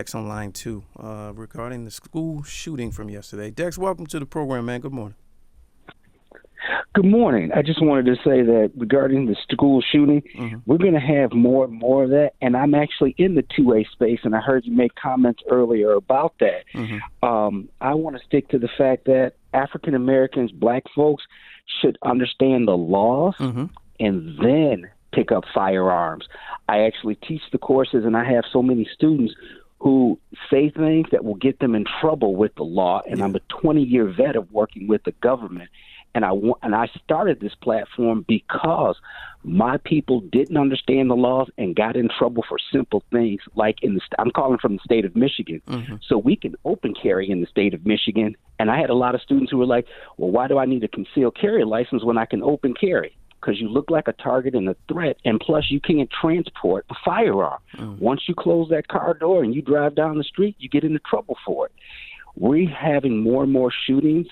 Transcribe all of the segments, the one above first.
Dexx on line 2 regarding the school shooting from yesterday. Dexx, welcome to the program, man. Good morning. Good morning. I just wanted to say that regarding the school shooting, we're going to have more and more of that. And I'm actually in the 2A space, and I heard you make comments earlier about that. I want to stick to the fact that African Americans, black folks, should understand the laws and then pick up firearms. I actually teach the courses, and I have so many students who say things that will get them in trouble with the law. And I'm a 20-year vet of working with the government. And I started this platform because my people didn't understand the laws and got in trouble for simple things like I'm calling from the state of Michigan. So we can open carry in the state of Michigan. And I had a lot of students who were like, well, why do I need a concealed carry license when I can open carry? Because you look like a target and a threat, and plus you can't transport a firearm. Once you close that car door and you drive down the street, you get into trouble for it. We're having more and more shootings.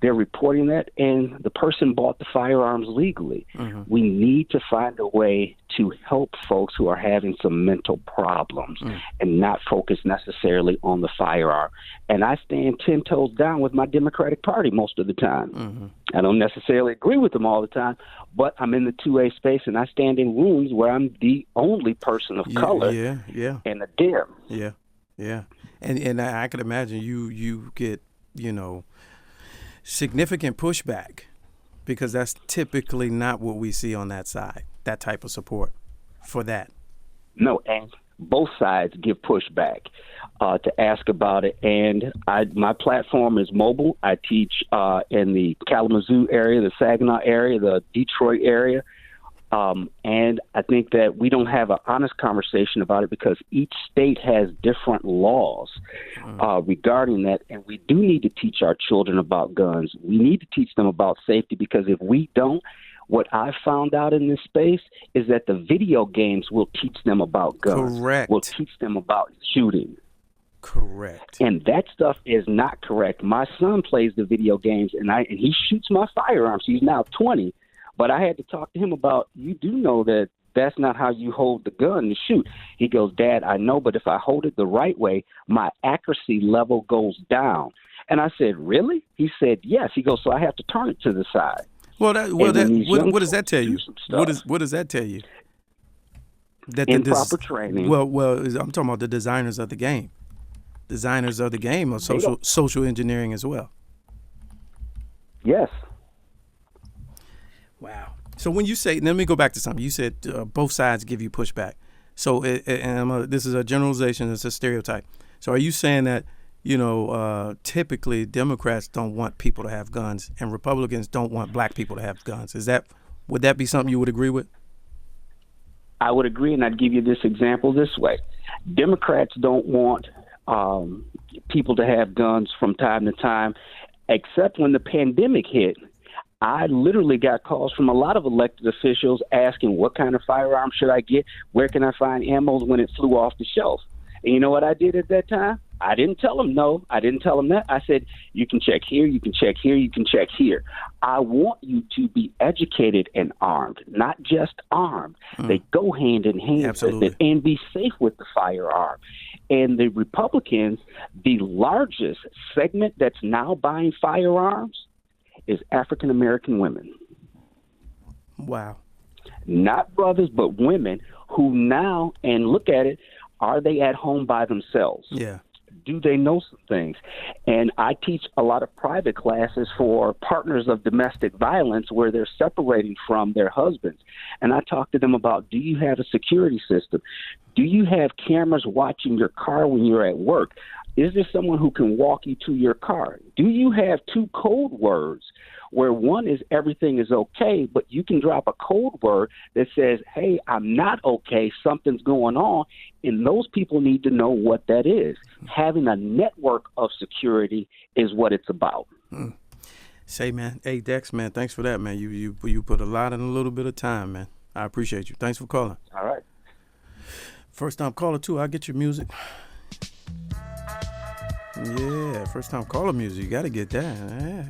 They're reporting that, and the person bought the firearms legally. We need to find a way to help folks who are having some mental problems and not focus necessarily on the firearm. And I stand 10 toes down with my Democratic Party most of the time. I don't necessarily agree with them all the time, but I'm in the 2A space, and I stand in rooms where I'm the only person of color and a Dem. And I could imagine you get, significant pushback, because that's typically not what we see on that side, that type of support for that. No, and both sides give pushback to ask about it. And my platform is mobile. I teach in the Kalamazoo area, the Saginaw area, the Detroit area. And I think that we don't have an honest conversation about it because each state has different laws regarding that. And we do need to teach our children about guns. We need to teach them about safety, because if we don't, what I've found out in this space is that the video games will teach them about guns. Correct. Will teach them about shooting. Correct. And that stuff is not correct. My son plays the video games, and he shoots my firearms. He's now 20. But I had to talk to him about, you do know that that's not how you hold the gun to shoot. He goes, Dad, I know, but if I hold it the right way, my accuracy level goes down. And I said, really? He said, yes. He goes, so I have to turn it to the side. What does that tell you? What does that tell you? That improper training. Well, I'm talking about the designers of the game. Designers of the game are social engineering as well. Yes. Wow. So when you say, let me go back to something. You said both sides give you pushback. So this is a generalization. It's a stereotype. So are you saying that, typically Democrats don't want people to have guns and Republicans don't want black people to have guns? Would that be something you would agree with? I would agree, and I'd give you this example this way. Democrats don't want people to have guns from time to time, except when the pandemic hit. I literally got calls from a lot of elected officials asking what kind of firearm should I get, where can I find ammo when it flew off the shelf. And you know what I did at that time? I didn't tell them no. I didn't tell them that. I said, you can check here, you can check here, you can check here. I want you to be educated and armed, not just armed. They go hand in hand. Absolutely. And be safe with the firearm. And the Republicans, the largest segment that's now buying firearms is African American women. Wow. Not brothers, but women who now, and look at it, are they at home by themselves? Yeah. Do they know some things? And I teach a lot of private classes for partners of domestic violence where they're separating from their husbands. And I talk to them about, do you have a security system? Do you have cameras watching your car when you're at work? Is there someone who can walk you to your car? Do you have 2 code words where one is everything is okay, but you can drop a code word that says, hey, I'm not okay, something's going on, and those people need to know what that is. Having a network of security is what it's about. Say, man, hey, Dexx, man, thanks for that, man. You put a lot in a little bit of time, man. I appreciate you. Thanks for calling. All right. First time caller, too. I'll get your music. Yeah, first time caller music. You got to get that. Yeah.